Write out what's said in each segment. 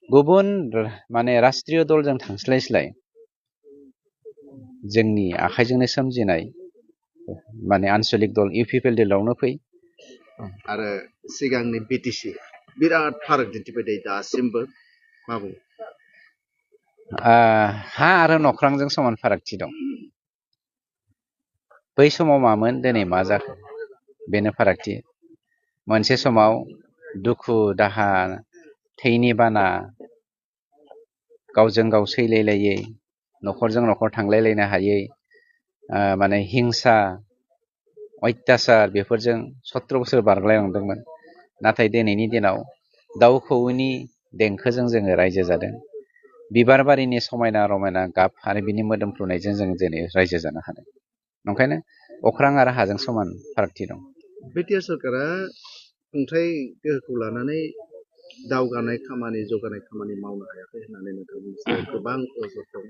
गुबुन माने राष्ट्रीय दलजों थांस्लायस्लाय जोंनि आखाइजोंनो सोमजिनाय माने आन्चलिक दल इउपिपिएल फै आरो सिगांनि बिटिसि बिराद फाराग दिन्थिबाय दासिमबो मा बुङो हा आरो नख्रांजों समान फारागथि दं। बै समाव मामोन दिनै मा जाखो बेनो फारागथि। मोनसे समाव दुखु दाहा थैनि बाना गावजों गाव सैलायलायै न'खरजों न'खर थांलायलायनो हायै माने हिंसा अत्याचार बेफोरजों 17 बोसोर बारगलायलांदोंमोन। नाथाय दिनैनि दिनाव दाउ खौवौनि देंखोजों जोङो रायजो जादों। बिबार बारिनि समायना रमायना गाब आरो बिनि मोदोमफ्रुनायजों जों दिनै रायजो जानो हादों। ओंखायनो अख्रां आरो हाजों समान फारागथि दं। बिटिआर सरकारा खुंथाय गोहोखौ लानानै दावगानाय खामानि जौगानाय खामानि मावनो हायाखै होननानै नोंथांनि सायाव गोबां अजद दं।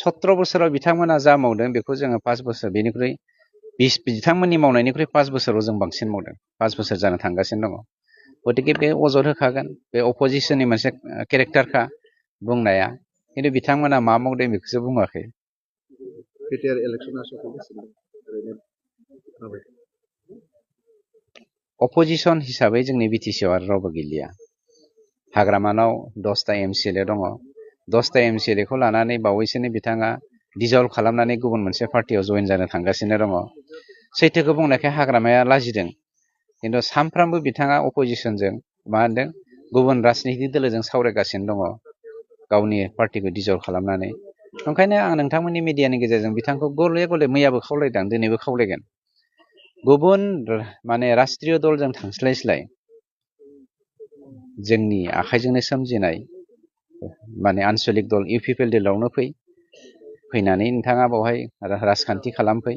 17 बोसोराव बिथांमोना जा मावदों बेखौ जोङो 5 बोसोर बेनिख्रुइ बिथांमोननि मावनायनिख्रुइ 5 बोसोराव जों बांसिन मावदों। 5 बोसोर जानो थांगासिनो दङ। गतिके बे अजद होखागोन। बे अपोजिशननि मोनसे केरेक्टारखा बुंनाया, खिन्थु बिथांमोना मा मावदों बेखौसो बुङाखै। बिटिआर इलेक्सना सफैगासिनो ओरैनो माबायदि अपोजिशन हिसाबै जोंनि बिटिसिआव आरो रावबो गैलिया। हाग्रामानाव 10टा एमसिएलए दङ। 10टा एमसिएलएखौ लानानै बावैसोनो बिथाङा डिजल्भ खालामनानै गुबुन मोनसे पार्टियाव जइन जानो थांगासिनो दङ। सैथोखौ बुंनायखाय हाग्रामाया लाजिदों। खिन्थु सानफ्रामबो बिथाङा अपोजिशनजों मा होनदों गुबुन राजनिति दोलोजों सावरायगासिनो दङ गावनि पार्टिखौ डिजल्भ खालामनानै। ओंखायनो आं नोंथांमोननि मिडियानि गेजेरजों बिथांखौ गले गले मैयाबो खावलायदों, दिनैबो खावलायगोन। गुबुन माने राष्ट्रीय दलजों थांस्लायस्लाय जोंनि आखाइजोंनो सोमजिनाय माने आन्चलिक दल इउपिपिएल फैनानै नोंथाङा बेवहाय राजखान्थि खालामफै,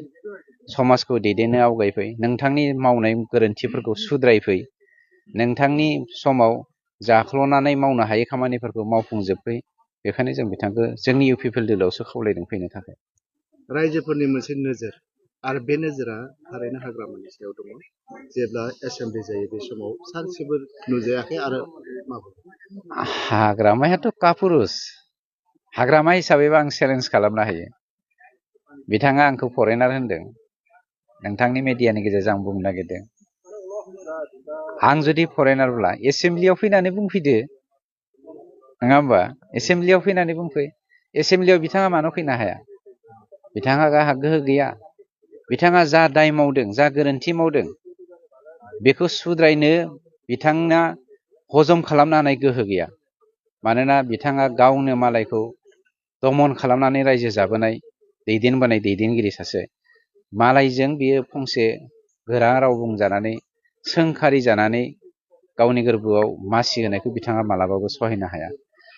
समाजखौ दैदेननो आवगायफै, नोंथांनि मावनाय गोरोन्थिफोरखौ सुद्रायफै, नोंथांनि समाव जाख्ल'नानै मावनो हायै खामानिफोरखौ मावफुंजोबफै। बेखायनो जों बिथांखौ जोंनि इउपिपिएल दोलोआवसो खावलायदों फैनो थाखाय। रायजोफोरनि मोनसे नोजोर आरो बे नोजोरा थारैनो हाग्रामानि सायाव दङ। जेब्ला एसेम्बलि जायो बे समाव सानसेबो नुजायाखै आरो हाग्रामायाथ' कापुरुस। हाग्रामा हिसाबैबो आं चेलेन्ज खालामनो हायो। बिथाङा आंखौ फरेनार होनदों। नोंथांनि मिडियानि गेजेरजों आं बुंनो नागिरदों, आं जुदि फरेनारब्ला एसेम्बलियाव फैनानै बुंफैदो, नङा होमबा? एसेम्बलियाव फैनानै बुंफै। एसेम्बलियाव बिथाङा मानो फैनो हाया? बिथाङा गाहा गोहो गैया। बिथाङा जा दाय मावदों, जा गोरोन्थि मावदों, बेखौ सुद्रायनो बिथांना हजम खालामनो हानाय गोहो गैया। मानोना बिथाङा गावनो मालायखौ दमन खालामनानै रायजो जाबोनाय दैदेनबोनाय दैदेनगिरि सासे। मालायजों बियो फंसे गोरा राव बुंजानानै सोंखारि जानानै गावनि गोरबोआव मासि होनायखौ बिथाङा मालाबाबो सहायनो हाया।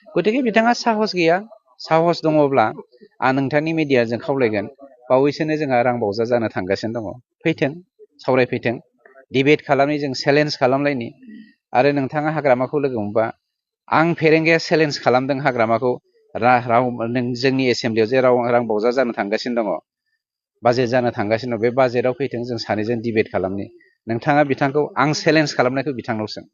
गतिके बिथाङा साहस गैया। साहस दङब्ला आं नोंथांनि मिडियाजों खावलायगोन, बावैसोनो जोंहा रांबावजा जानो थांगासिनो दङ। फैथों, सावरायफैथों, डिबेट खालामनि, जों चेलेन्ज खालामलायनि। आरो नोंथाङा हाग्रामाखौ लोगो मोनबा, आं फेरेंगाया चेलेन्ज खालामदों हाग्रामाखौ जोंनि एसेम्बलियाव जे रांबावजा जानो थांगासिनो दङ, बाजेट जानो थांगासिनो दं, बे बाजेटआव फैथों, जों सानैजों डिबेट खालामनि। नोंथाङा बिथांखौ आं चेलेन्ज खालामनायखौ बिथांनाव सों।